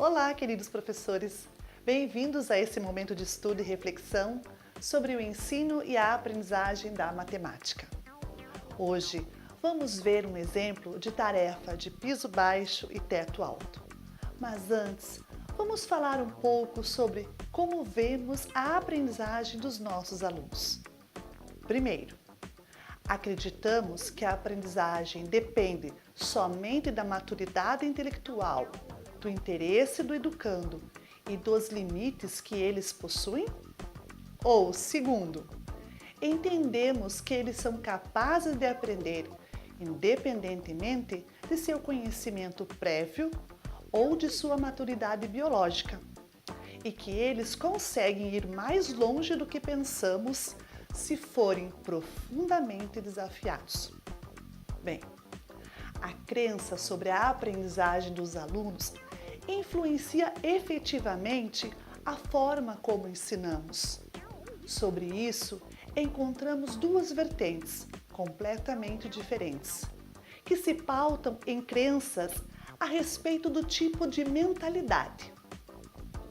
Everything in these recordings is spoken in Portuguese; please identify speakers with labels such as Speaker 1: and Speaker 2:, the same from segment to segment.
Speaker 1: Olá, queridos professores! Bem-vindos a esse momento de estudo e reflexão sobre o ensino e a aprendizagem da matemática. Hoje, vamos ver um exemplo de tarefa de piso baixo e teto alto. Mas antes, vamos falar um pouco sobre como vemos a aprendizagem dos nossos alunos. Primeiro, acreditamos que a aprendizagem depende somente da maturidade intelectual, do interesse do educando e dos limites que eles possuem? Ou, segundo, entendemos que eles são capazes de aprender independentemente de seu conhecimento prévio ou de sua maturidade biológica, e que eles conseguem ir mais longe do que pensamos se forem profundamente desafiados. Bem, a crença sobre a aprendizagem dos alunos influencia efetivamente a forma como ensinamos. Sobre isso, encontramos duas vertentes completamente diferentes, que se pautam em crenças a respeito do tipo de mentalidade.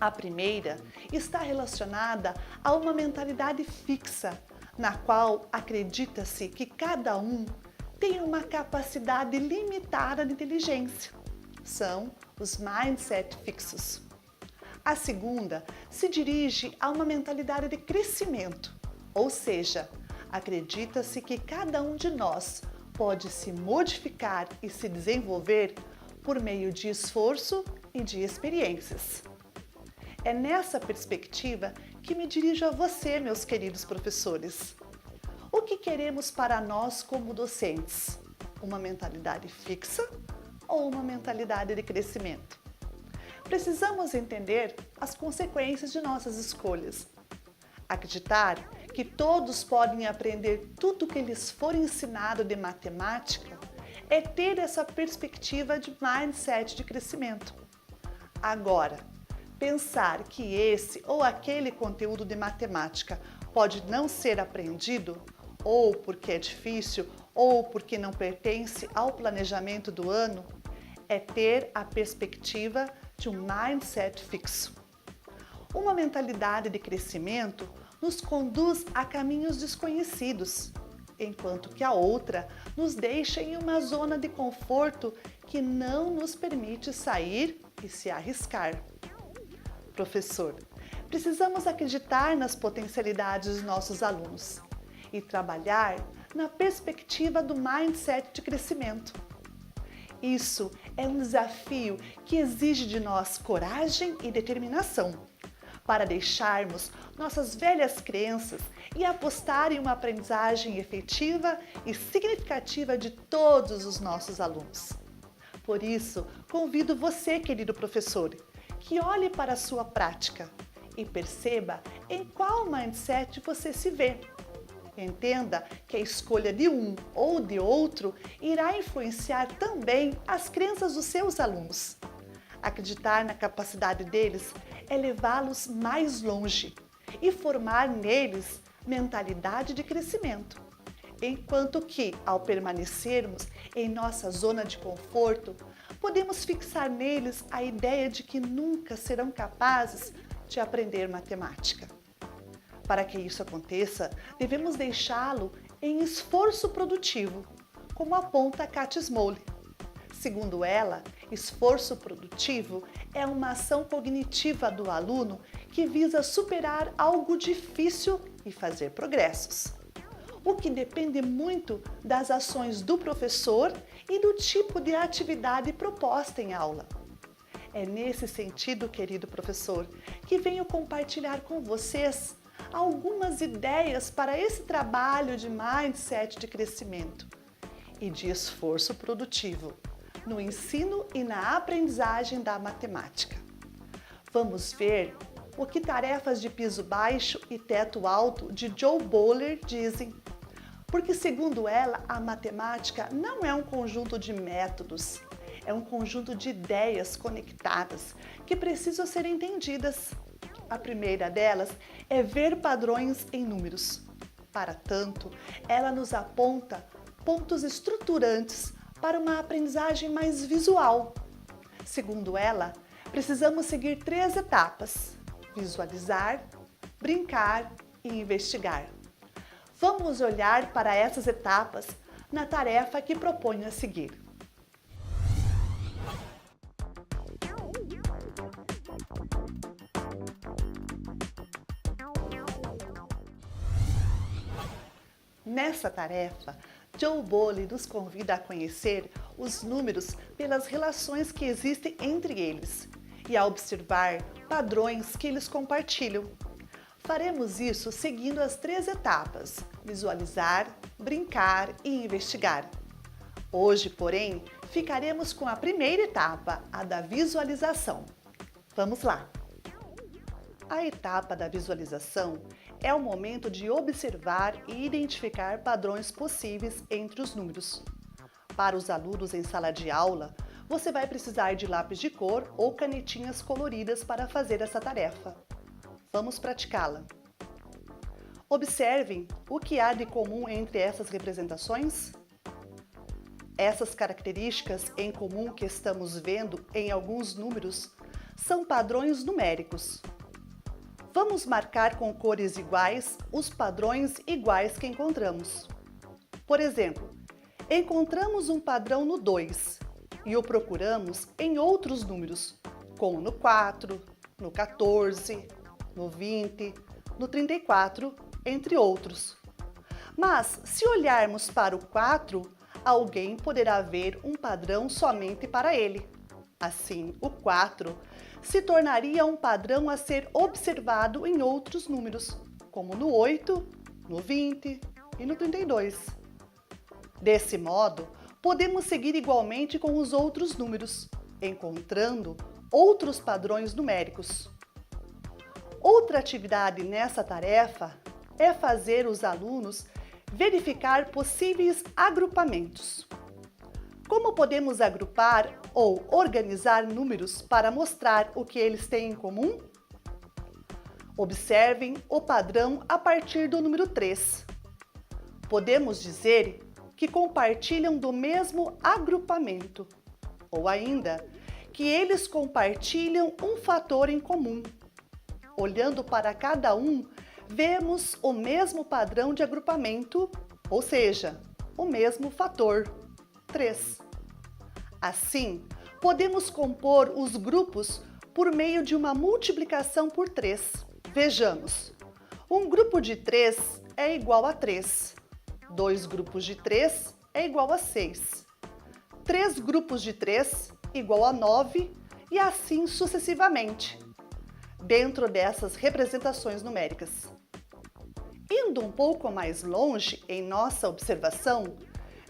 Speaker 1: A primeira está relacionada a uma mentalidade fixa, na qual acredita-se que cada um tem uma capacidade limitada de inteligência. São os mindset fixos. A segunda se dirige a uma mentalidade de crescimento, ou seja, acredita-se que cada um de nós pode se modificar e se desenvolver por meio de esforço e de experiências. É nessa perspectiva que me dirijo a você, meus queridos professores. O que queremos para nós como docentes? Uma mentalidade fixa ou uma mentalidade de crescimento? Precisamos entender as consequências de nossas escolhas. Acreditar que todos podem aprender tudo o que lhes for ensinado de matemática é ter essa perspectiva de mindset de crescimento. Agora, pensar que esse ou aquele conteúdo de matemática pode não ser aprendido, ou porque é difícil, ou porque não pertence ao planejamento do ano, é ter a perspectiva de um mindset fixo. Uma mentalidade de crescimento nos conduz a caminhos desconhecidos, enquanto que a outra nos deixa em uma zona de conforto que não nos permite sair e se arriscar. Professor, precisamos acreditar nas potencialidades dos nossos alunos e trabalhar na perspectiva do mindset de crescimento. Isso é um desafio que exige de nós coragem e determinação para deixarmos nossas velhas crenças e apostar em uma aprendizagem efetiva e significativa de todos os nossos alunos. Por isso, convido você, querido professor, que olhe para a sua prática e perceba em qual mindset você se vê. Entenda que a escolha de um ou de outro irá influenciar também as crenças dos seus alunos. Acreditar na capacidade deles é levá-los mais longe e formar neles mentalidade de crescimento. Enquanto que, ao permanecermos em nossa zona de conforto, podemos fixar neles a ideia de que nunca serão capazes de aprender matemática. Para que isso aconteça, devemos deixá-lo em esforço produtivo, como aponta Katia Smoley. Segundo ela, esforço produtivo é uma ação cognitiva do aluno que visa superar algo difícil e fazer progressos, o que depende muito das ações do professor e do tipo de atividade proposta em aula. É nesse sentido, querido professor, que venho compartilhar com vocês algumas ideias para esse trabalho de mindset de crescimento e de esforço produtivo no ensino e na aprendizagem da matemática. Vamos ver o que tarefas de piso baixo e teto alto de Jo Boaler dizem, porque segundo ela, a matemática não é um conjunto de métodos, é um conjunto de ideias conectadas que precisam ser entendidas. A primeira delas é ver padrões em números. Para tanto, ela nos aponta pontos estruturantes para uma aprendizagem mais visual. Segundo ela, precisamos seguir 3 etapas: visualizar, brincar e investigar. Vamos olhar para essas etapas na tarefa que proponho a seguir. Nessa tarefa, Joe Bowley nos convida a conhecer os números pelas relações que existem entre eles e a observar padrões que eles compartilham. Faremos isso seguindo as 3 etapas: visualizar, brincar e investigar. Hoje, porém, ficaremos com a primeira etapa, a da visualização. Vamos lá! A etapa da visualização é o momento de observar e identificar padrões possíveis entre os números. Para os alunos em sala de aula, você vai precisar de lápis de cor ou canetinhas coloridas para fazer essa tarefa. Vamos praticá-la. Observem o que há de comum entre essas representações. Essas características em comum que estamos vendo em alguns números são padrões numéricos. Vamos marcar com cores iguais os padrões iguais que encontramos. Por exemplo, encontramos um padrão no 2 e o procuramos em outros números, como no 4, no 14, no 20, no 34, entre outros. Mas, se olharmos para o 4, alguém poderá ver um padrão somente para ele. Assim, o 4 se tornaria um padrão a ser observado em outros números, como no 8, no 20 e no 32. Desse modo, podemos seguir igualmente com os outros números, encontrando outros padrões numéricos. Outra atividade nessa tarefa é fazer os alunos verificar possíveis agrupamentos. Como podemos agrupar ou organizar números para mostrar o que eles têm em comum? Observem o padrão a partir do número 3. Podemos dizer que compartilham do mesmo agrupamento, ou ainda, que eles compartilham um fator em comum. Olhando para cada um, vemos o mesmo padrão de agrupamento, ou seja, o mesmo fator, 3. Assim, podemos compor os grupos por meio de uma multiplicação por 3. Vejamos, um grupo de 3 é igual a 3, 2 grupos de 3 é igual a 6, 3 grupos de 3 igual a 9 e assim sucessivamente, dentro dessas representações numéricas. Indo um pouco mais longe em nossa observação,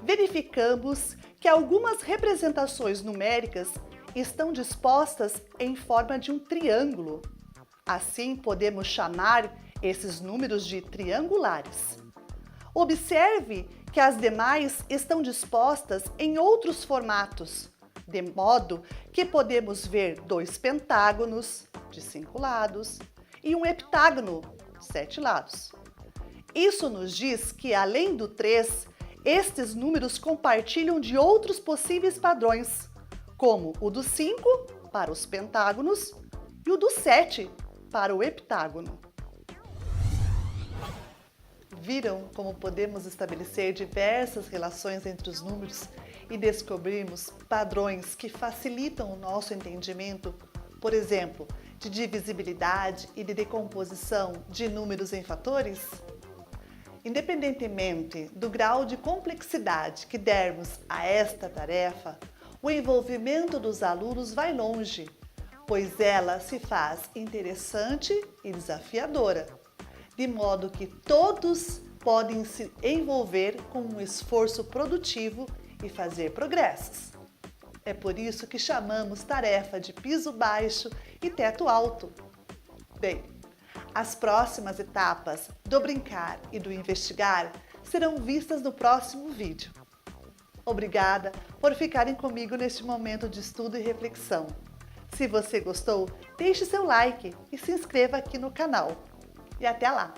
Speaker 1: verificamos que algumas representações numéricas estão dispostas em forma de um triângulo. Assim, podemos chamar esses números de triangulares. Observe que as demais estão dispostas em outros formatos, de modo que podemos ver 2 pentágonos de 5 lados e um heptágono de 7 lados. Isso nos diz que, além do 3, estes números compartilham de outros possíveis padrões, como o do 5 para os pentágonos e o do 7 para o heptágono. Viram como podemos estabelecer diversas relações entre os números e descobrirmos padrões que facilitam o nosso entendimento, por exemplo, de divisibilidade e de decomposição de números em fatores? Independentemente do grau de complexidade que dermos a esta tarefa, o envolvimento dos alunos vai longe, pois ela se faz interessante e desafiadora, de modo que todos podem se envolver com um esforço produtivo e fazer progressos. É por isso que chamamos tarefa de piso baixo e teto alto. Bem, as próximas etapas do brincar e do investigar serão vistas no próximo vídeo. Obrigada por ficarem comigo neste momento de estudo e reflexão. Se você gostou, deixe seu like e se inscreva aqui no canal. E até lá!